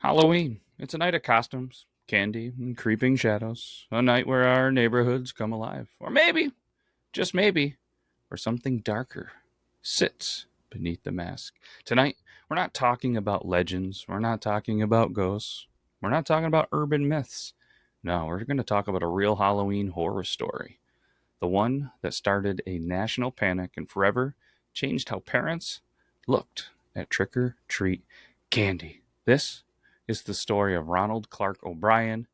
Halloween. It's a night of costumes, candy, and creeping shadows. A night where our neighborhoods come alive. Or maybe, just maybe, where something darker sits beneath the mask. Tonight, we're not talking about legends. We're not talking about ghosts. We're not talking about urban myths. No, we're going to talk about a real Halloween horror story. The one that started a national panic and forever changed how parents looked at trick-or-treat candy. This is the story of Ronald Clark O'Bryan,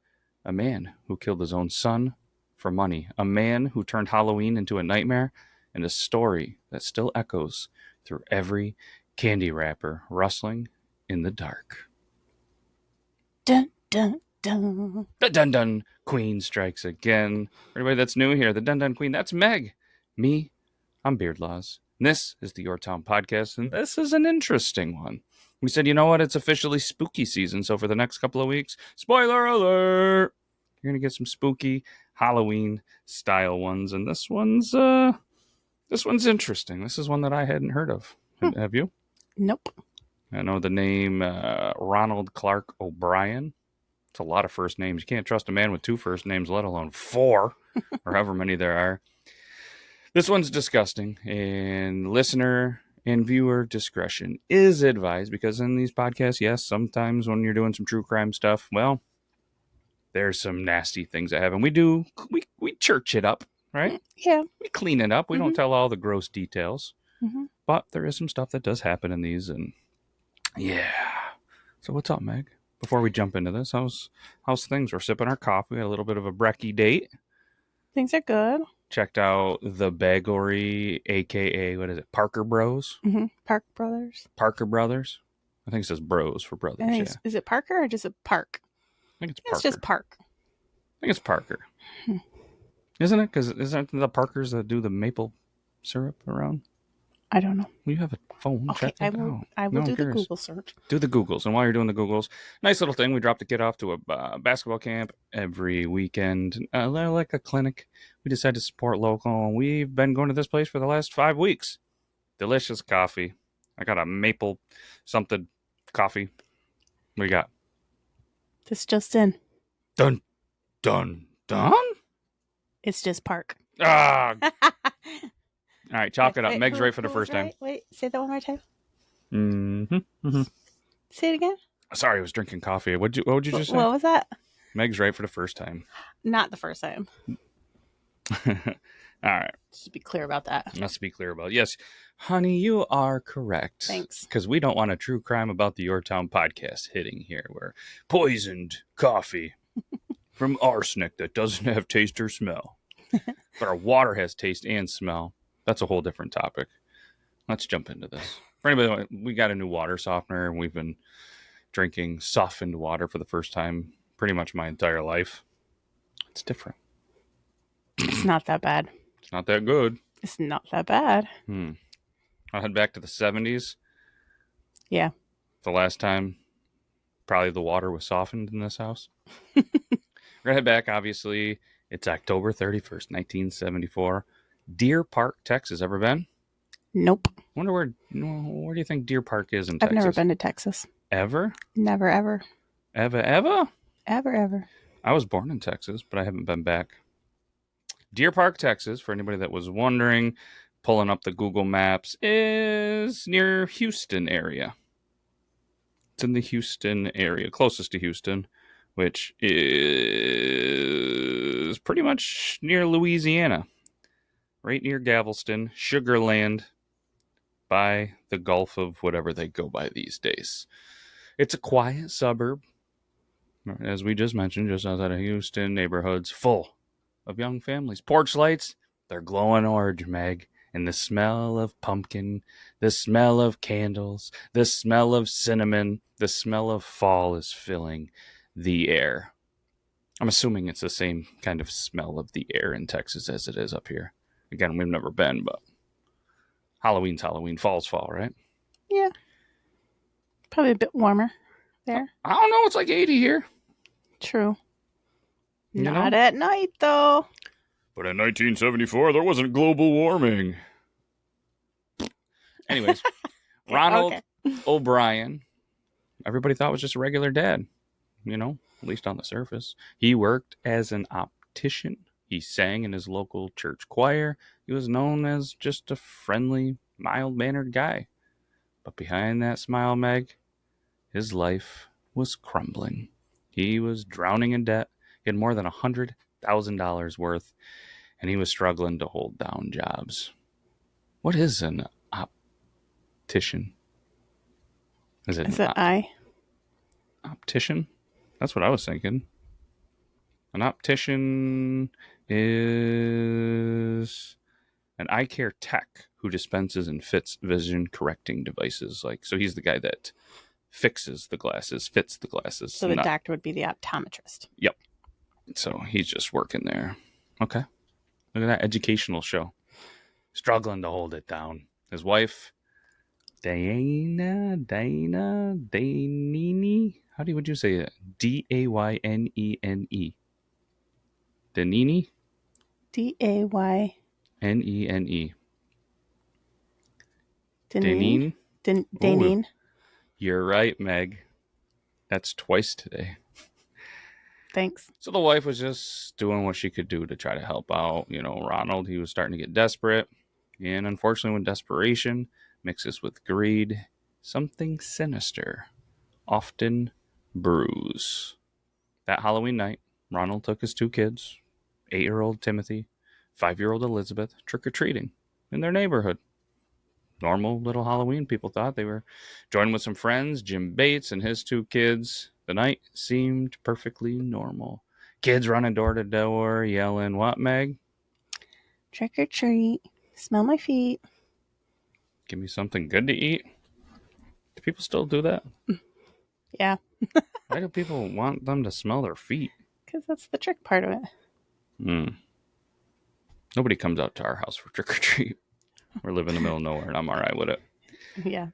a man who killed his own son for money, a man who turned Halloween into a nightmare, and a story that still echoes through every candy wrapper rustling in the dark. Dun, dun, dun. The Dun Dun Queen strikes again. For anybody that's new here, the Dun Dun Queen, that's Meg. Me, I'm Beardlaws. And this is the Yore Town Podcast, and this is an interesting one. We said, you know what? It's officially spooky season, so for the next couple of weeks, spoiler alert! You're going to get some spooky Halloween-style ones, and this one's interesting. This is one that I hadn't heard of. Have you? Nope. I know the name Ronald Clark O'Bryan. It's a lot of first names. You can't trust a man with 2 first names, let alone 4, or however many there are. This one's disgusting, and listener and viewer discretion is advised, because in these podcasts, yes, sometimes when you're doing some true crime stuff, well, there's some nasty things that happen. We church it up, right? Yeah. We clean it up. We don't tell all the gross details, but there is some stuff that does happen in these, and yeah. So what's up, Meg? Before we jump into this, how's things? We're sipping our coffee. We had a little bit of a brekkie date. Things are good. Checked out the Bagory, a.k.a. what is it, Parker Bros? Park Brothers. Parker Brothers? I think it says bros for brothers, yeah. Is it Parker or just a Park? I think it's Parker. It's just Park. I think it's Parker. Isn't it? Because isn't it the Parkers that do the maple syrup around? I don't know. Well, you have a phone. Okay, Check it out. I will No, do I'm the curious. Google search. Do the Googles. And while you're doing the Googles, nice little thing. We drop the kid off to a basketball camp every weekend. Like a clinic. We decided to support local. We've been going to this place for the last 5 weeks. Delicious coffee. I got a maple something coffee. What you got? This just in. Dun, dun, dun? It's just Park. Ah! All right, chalk it up. Wait, Meg's right for the first time. Wait, say that one more time. Mm-hmm. Say it again. Sorry, I was drinking coffee. What would you just say? What was that? Meg's right for the first time. Not the first time. All right. Just be clear about that. Let's be clear about it. Yes, honey, you are correct. Thanks. Because we don't want a true crime about the Yore Town Podcast hitting here, where poisoned coffee from arsenic that doesn't have taste or smell. But our water has taste and smell. That's a whole different topic. Let's jump into this. For anybody, we got a new water softener, and we've been drinking softened water for the first time pretty much my entire life. It's different. It's not that bad. It's not that good. It's not that bad. I'll head back to the 70s. Yeah. The last time probably the water was softened in this house. We're going to head back, obviously. It's October 31st, 1974. Deer Park, Texas. Ever been? Nope. Wonder where do you think Deer Park is in I've Texas? never been to Texas. Ever? Never, ever. Ever? Ever. I was born in Texas, but I haven't been back. Deer Park, Texas, for anybody that was wondering, pulling up the Google Maps, is near Houston area. It's in the Houston area, closest to Houston, which is pretty much near Louisiana. Right near Galveston, Sugar Land, by the Gulf of whatever they go by these days. It's a quiet suburb, as we just mentioned, just outside of Houston, neighborhoods full of young families. Porch lights, they're glowing orange, Meg. And the smell of pumpkin, the smell of candles, the smell of cinnamon, the smell of fall is filling the air. I'm assuming it's the same kind of smell of the air in Texas as it is up here. Again, we've never been, but Halloween's Halloween, fall's fall, right? Yeah. Probably a bit warmer there. I don't know. It's like 80 here. True. You Not know? at night, though. But in 1974, there wasn't global warming. Anyways, Ronald O'Bryan, everybody thought was just a regular dad, at least on the surface. He worked as an optician. He sang in his local church choir. He was known as just a friendly, mild-mannered guy. But behind that smile, Meg, his life was crumbling. He was drowning in debt. He had more than $100,000 worth, and he was struggling to hold down jobs. What is an optician? Is it an eye? Optician? That's what I was thinking. An optician is an eye care tech who dispenses and fits vision correcting devices. So he's the guy that fixes the glasses, fits the glasses. So the doctor would be the optometrist. Yep. So he's just working there. Okay. Look at that educational show. Struggling to hold it down. His wife, Daynene. How would you say it? Daynene. Danini? Daynene. Daynene? Daynene. You're right, Meg. That's twice today. Thanks. So the wife was just doing what she could do to try to help out. Ronald, he was starting to get desperate. And unfortunately, when desperation mixes with greed, something sinister often brews. That Halloween night, Ronald took his 2 kids, 8-year-old Timothy, 5-year-old Elizabeth, trick-or-treating in their neighborhood. Normal little Halloween, people thought. They were joining with some friends, Jim Bates and his 2 kids. The night seemed perfectly normal. Kids running door to door, yelling, what, Meg? Trick or treat. Smell my feet. Give me something good to eat. Do people still do that? Yeah. Why do people want them to smell their feet? Because that's the trick part of it. Nobody comes out to our house for trick or treat. We live in the middle of nowhere, and I'm all right with it. Yeah.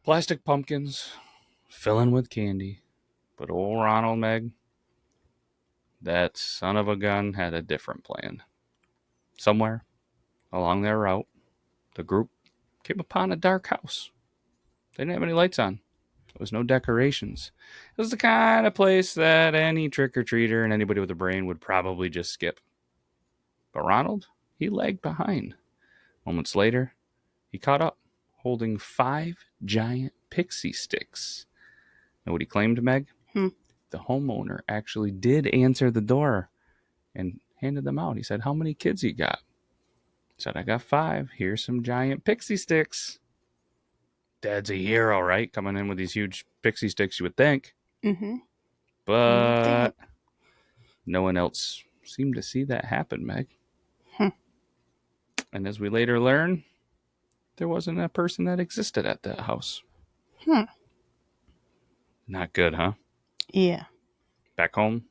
Plastic pumpkins, filling with candy. But old Ronald, Meg, that son of a gun had a different plan. Somewhere along their route, the group came upon a dark house. They didn't have any lights on. There was no decorations. It was the kind of place that any trick-or-treater and anybody with a brain would probably just skip. But Ronald, he lagged behind. Moments later, he caught up, holding 5 giant pixie sticks. Know what he claimed, Meg? The homeowner actually did answer the door and handed them out. He said, how many kids you got? He said, I got 5. Here's some giant pixie sticks. Dad's a hero, right? Coming in with these huge pixie sticks, you would think. Mm-hmm. But no one else seemed to see that happen, Meg. And as we later learn, there wasn't a person that existed at that house. Not good, huh? Yeah. Back home,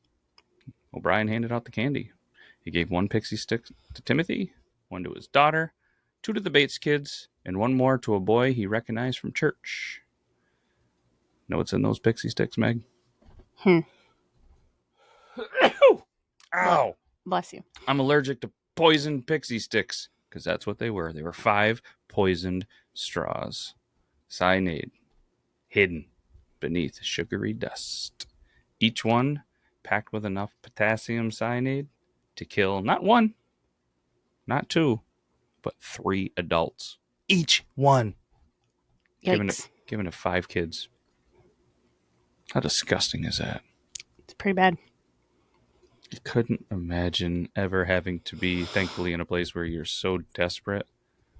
O'Brien handed out the candy. He gave 1 pixie stick to Timothy, 1 to his daughter, 2 to the Bates kids, and 1 more to a boy he recognized from church. Know what's in those pixie sticks, Meg? Ow! Bless you. I'm allergic to poisoned pixie sticks, because that's what they were. They were 5 poisoned straws. Cyanide, hidden beneath sugary dust. Each one packed with enough potassium cyanide to kill not 1, not 2, but 3 adults. Each one. Yikes. Given to 5 kids. How disgusting is that? It's pretty bad. I couldn't imagine ever having to be, thankfully, in a place where you're so desperate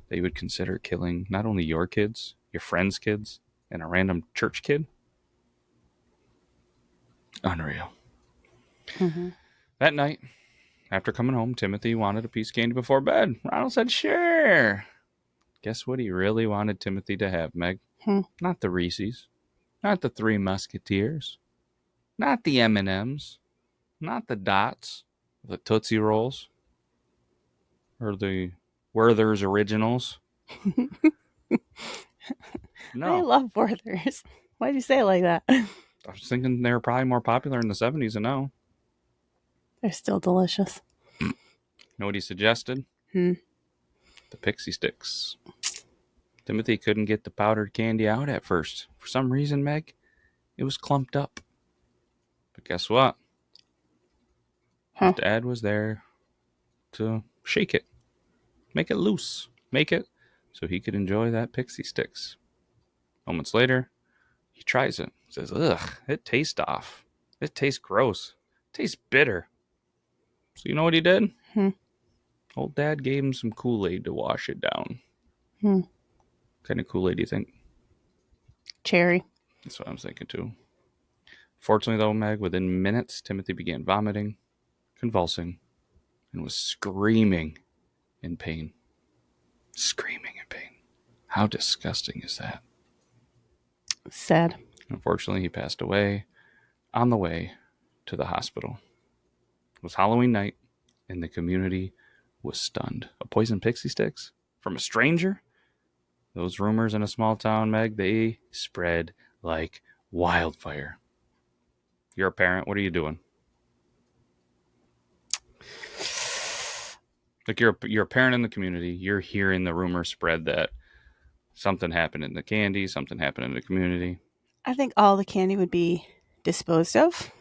that you would consider killing not only your kids, your friends' kids, and a random church kid. Unreal. That night, after coming home, Timothy wanted a piece of candy before bed. Ronald said, sure. Guess what he really wanted Timothy to have, Meg? Not the Reese's, not the 3 Musketeers, not the M&Ms, not the Dots, the Tootsie Rolls, or the Werther's Originals. No. I love Werther's. Why do you say it like that? I was thinking they were probably more popular in the 70s than now. They're still delicious. Know what he suggested? The pixie sticks. Timothy couldn't get the powdered candy out at first. For some reason, Meg, it was clumped up. But guess what? Huh. His dad was there to shake it, make it loose, make it so he could enjoy that Pixie Sticks. Moments later, he tries it. Says, ugh, it tastes off. It tastes gross. It tastes bitter. So you know what he did? Hmm. Old Dad gave him some Kool-Aid to wash it down. Hmm. What kind of Kool-Aid do you think? Cherry. That's what I'm thinking too. Fortunately, though, Meg, within minutes, Timothy began vomiting, convulsing, and was screaming in pain. Screaming in pain. How disgusting is that? Sad. Unfortunately, he passed away on the way to the hospital. It was Halloween night, and the community was stunned. A poison Pixie Sticks from a stranger? Those rumors in a small town, Meg, they spread like wildfire. You're a parent. What are you doing? Like you're a parent in the community. You're hearing the rumor spread that something happened in the candy, something happened in the community. I think all the candy would be disposed of.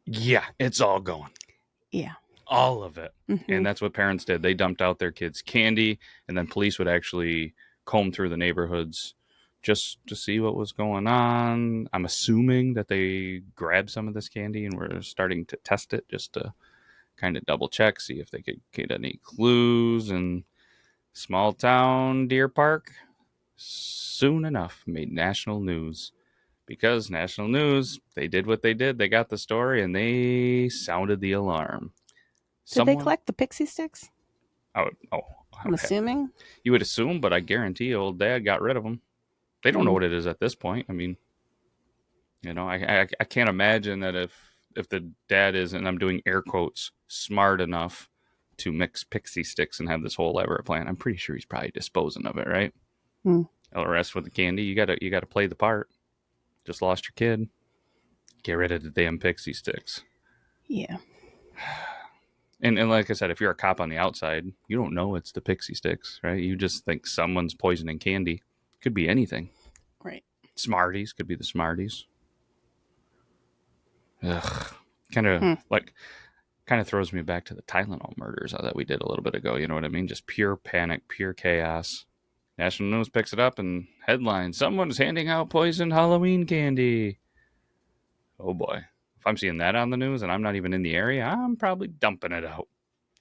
Yeah, it's all gone. Yeah. All of it. Mm-hmm. And that's what parents did. They dumped out their kids' candy, and then police would actually comb through the neighborhoods just to see what was going on. I'm assuming that they grabbed some of this candy and were starting to test it just to kind of double check, see if they could get any clues. And small town Deer Park soon enough made national news. Because national news, they did what they did. They got the story and they sounded the alarm. Did they collect the Pixie Sticks? I'm assuming. You would assume, but I guarantee old Dad got rid of them. They don't know what it is at this point. I mean, you know, I can't imagine that if the dad is, and I'm doing air quotes, smart enough to mix Pixie Sticks and have this whole elaborate plan, I'm pretty sure he's probably disposing of it, right? Hmm. The rest with the candy, you gotta play the part. Just lost your kid. Get rid of the damn Pixie Sticks. Yeah. And like I said, if you're a cop on the outside, you don't know it's the Pixie Sticks, right? You just think someone's poisoning candy. Could be anything. Right. Smarties could be the Smarties. Ugh. Kind of throws me back to the Tylenol murders that we did a little bit ago. You know what I mean? Just pure panic, pure chaos. National News picks it up and headline: someone's handing out poisoned Halloween candy. Oh boy. If I'm seeing that on the news and I'm not even in the area, I'm probably dumping it out.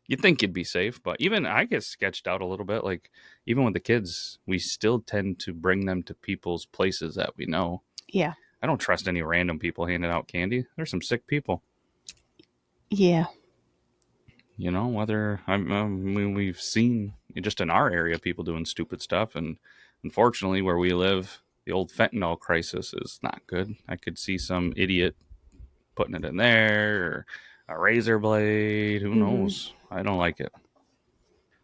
You'd think you'd be safe, but even I get sketched out a little bit. Like, even with the kids, we still tend to bring them to people's places that we know. Yeah. I don't trust any random people handing out candy. There's some sick people. Yeah. You know, whether we've seen just in our area people doing stupid stuff, and unfortunately, where we live, the old fentanyl crisis is not good. I could see some idiot putting it in there, or a razor blade. Who knows? I don't like it.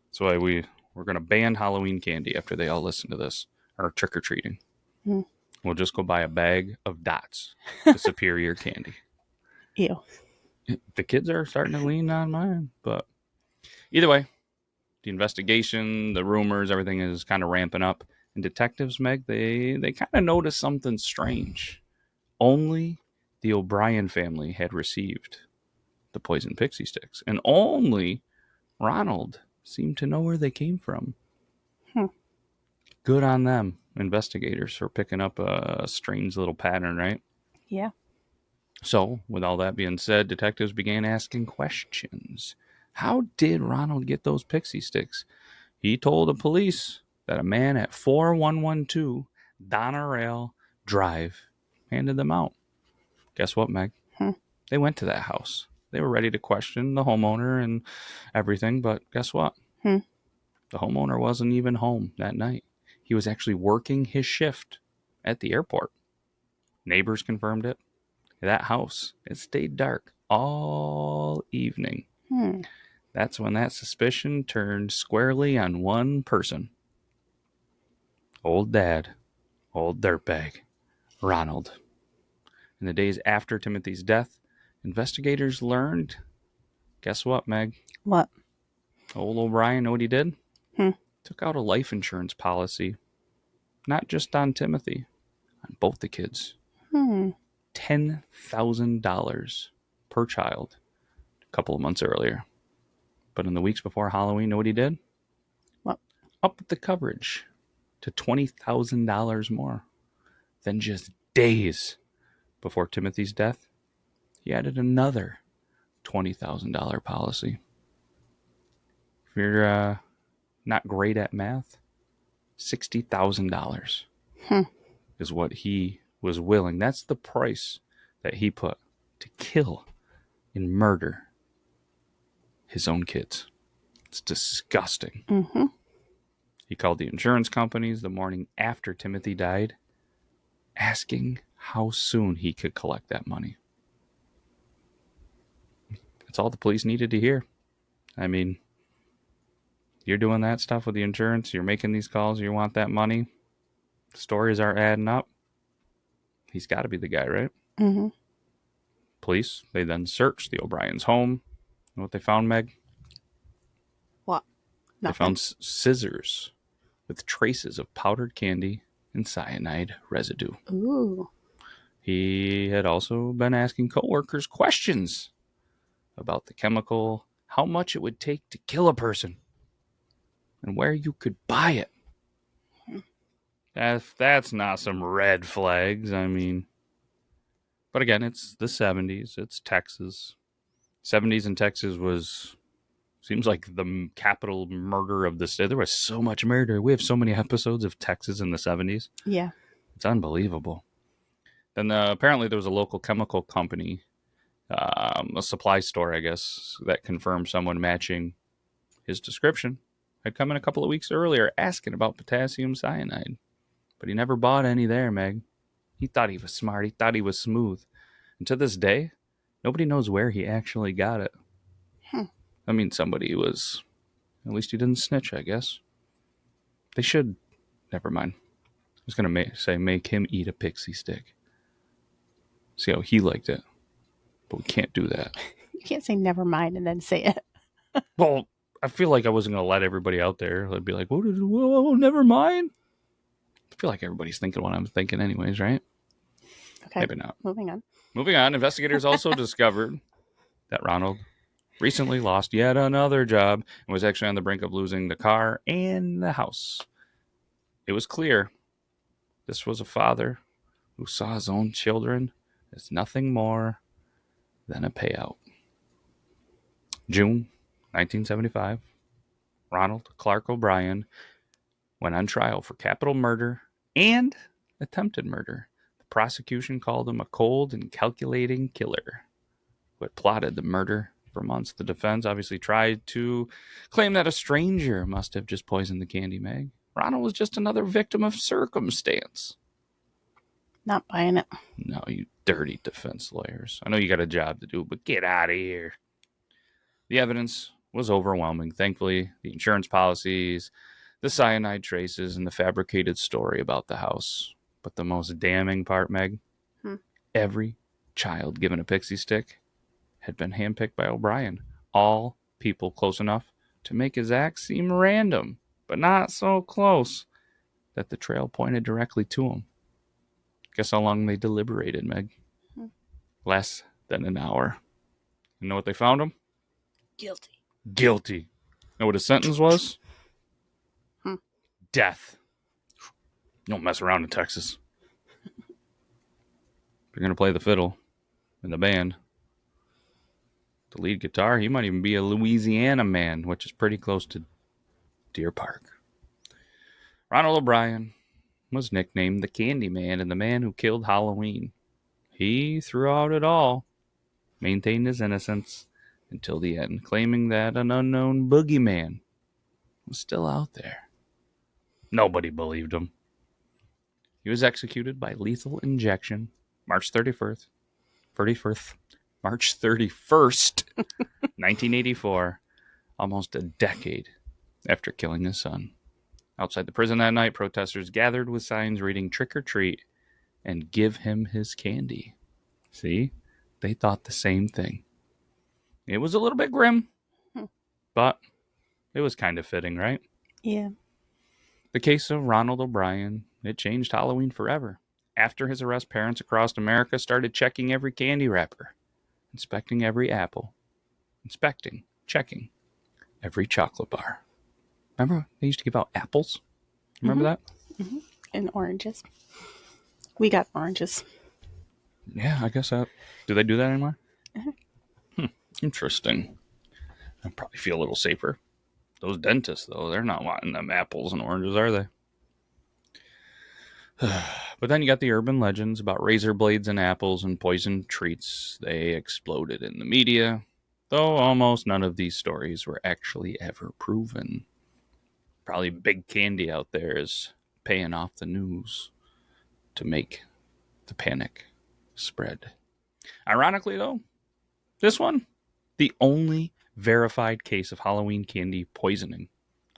That's why we're going to ban Halloween candy after they all listen to this, or trick or treating. Mm. We'll just go buy a bag of Dots, the superior candy. Ew. The kids are starting to lean on mine, but either way, the investigation, the rumors, everything is kind of ramping up. And detectives, Meg, they kind of noticed something strange. Only the O'Bryan family had received the poison Pixie Sticks, and only Ronald seemed to know where they came from. Good on them, investigators, for picking up a strange little pattern, right? Yeah. So, with all that being said, detectives began asking questions. How did Ronald get those Pixie Sticks? He told the police that a man at 4112 Donerail Drive handed them out. Guess what, Meg? They went to that house. They were ready to question the homeowner and everything, but guess what? The homeowner wasn't even home that night. He was actually working his shift at the airport. Neighbors confirmed it. That house, it stayed dark all evening. That's when that suspicion turned squarely on one person. Old Dad, old dirtbag, Ronald. In the days after Timothy's death, investigators learned, guess what, Meg? What? Old O'Brien, know what he did? Took out a life insurance policy, not just on Timothy, on both the kids. $10,000 per child a couple of months earlier. But in the weeks before Halloween, know what he did? What? Upped the coverage to $20,000 more. Then just days before Timothy's death, he added another $20,000 policy. If you're not great at math, $60,000 is what he was willing. That's the price that he put to kill and murder his own kids. It's disgusting. Mm-hmm. He called the insurance companies the morning after Timothy died, asking how soon he could collect that money. That's all the police needed to hear. I mean, you're doing that stuff with the insurance, you're making these calls, you want that money, stories are adding up. He's got to be the guy, right? Mm-hmm. Police, they then searched the O'Brien's home. You know what they found, Meg? What? Nothing. They found scissors with traces of powdered candy and cyanide residue. Ooh. He had also been asking coworkers questions about the chemical, how much it would take to kill a person, and where you could buy it. That's not some red flags, I mean. But again, it's the 70s. It's Texas. 70s in Texas seems like the capital murder of the state. There was so much murder. We have so many episodes of Texas in the 70s. Yeah. It's unbelievable. Then apparently there was a local chemical company, a supply store, I guess, that confirmed someone matching his description had come in a couple of weeks earlier asking about potassium cyanide. But he never bought any there, Meg. He thought he was smart. He thought he was smooth. And to this day, nobody knows where he actually got it. I mean, somebody was... At least he didn't snitch, I guess. They should... Never mind. I was going to say make him eat a Pixie stick. See how he liked it. But we can't do that. You can't say never mind and then say it. Well, I feel like I wasn't going to let everybody out there. I'd be like, whoa, never mind. I feel like everybody's thinking what I'm thinking anyways, right? Okay. Maybe not. Moving on. Investigators also discovered that Ronald recently lost yet another job and was actually on the brink of losing the car and the house. It was clear this was a father who saw his own children as nothing more than a payout. June 1975, Ronald Clark O'Bryan went on trial for capital murder and attempted murder. The prosecution called him a cold and calculating killer who had plotted the murder for months. The defense obviously tried to claim that a stranger must have just poisoned the candy, Meg. Ronald was just another victim of circumstance. Not buying it. No, you dirty defense lawyers. I know you got a job to do, but get out of here. The evidence was overwhelming. Thankfully, the insurance policies, the cyanide traces, and the fabricated story about the house. But the most damning part, Meg, every child given a Pixie stick had been handpicked by O'Brien. All people close enough to make his act seem random, but not so close that the trail pointed directly to him. Guess how long they deliberated, Meg? Less than an hour. You know what they found him? Guilty. Know what his sentence was? Death. Don't mess around in Texas. If you're going to play the fiddle in the band, the lead guitar, he might even be a Louisiana man, which is pretty close to Deer Park. Ronald O'Bryan was nicknamed the Candy Man and the man who killed Halloween. He, throughout it all, maintained his innocence until the end, claiming that an unknown boogeyman was still out there. Nobody believed him. He was executed by lethal injection March 31st, 1984, almost a decade after killing his son. Outside the prison that night, protesters gathered with signs reading "Trick or Treat" and "Give him his candy." See? They thought the same thing. It was a little bit grim, but it was kind of fitting, right? Yeah. The case of Ronald O'Bryan, it changed Halloween forever. After his arrest, parents across America started checking every candy wrapper, inspecting every apple, checking every chocolate bar. Remember they used to give out apples? Remember that? Mm-hmm. And oranges. We got oranges. Yeah, I guess that. Do they do that anymore? Interesting. I probably feel a little safer. Those dentists, though, they're not wanting them apples and oranges, are they? But then you got the urban legends about razor blades and apples and poison treats. They exploded in the media, though almost none of these stories were actually ever proven. Probably Big Candy out there is paying off the news to make the panic spread. Ironically, though, this one, the only verified case of Halloween candy poisoning.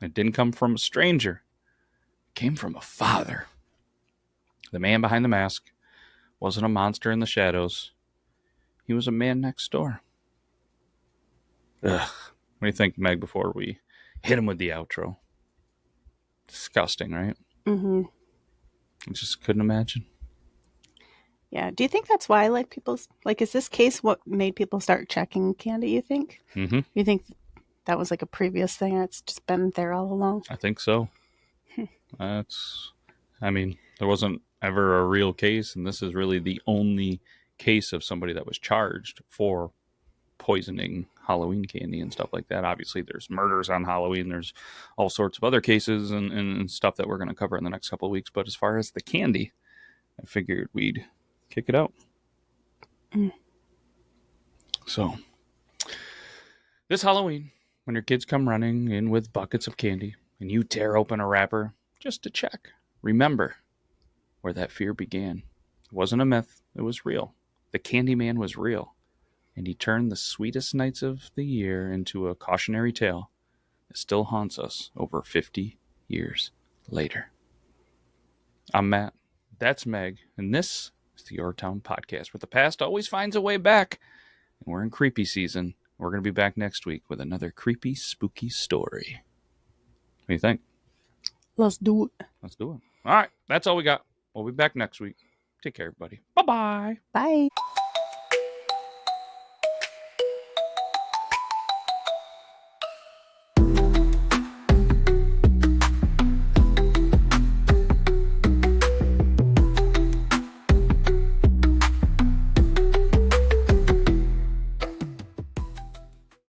It didn't come from a stranger. It came from a father. The man behind the mask wasn't a monster in the shadows. He was a man next door. Ugh. What do you think, Meg, before we hit him with the outro? Disgusting, right? Mm-hmm. I just couldn't imagine. Yeah. Do you think that's why, is this case what made people start checking candy, you think? Mm-hmm. You think that was like a previous thing? It's just been there all along? I think so. There wasn't ever a real case, and this is really the only case of somebody that was charged for poisoning Halloween candy and stuff like that. Obviously, there's murders on Halloween. There's all sorts of other cases and stuff that we're going to cover in the next couple of weeks. But as far as the candy, I figured we'd kick it out. So, this Halloween, when your kids come running in with buckets of candy and you tear open a wrapper just to check, remember where that fear began. It wasn't a myth. It was real. The Candyman was real. And he turned the sweetest nights of the year into a cautionary tale that still haunts us over 50 years later. I'm Matt. That's Meg. And this is the Yore Town Podcast, where the past always finds a way back. And we're in creepy season. We're going to be back next week with another creepy, spooky story. What do you think? Let's do it. Let's do it. All right. That's all we got. We'll be back next week. Take care, everybody. Bye-bye. Bye.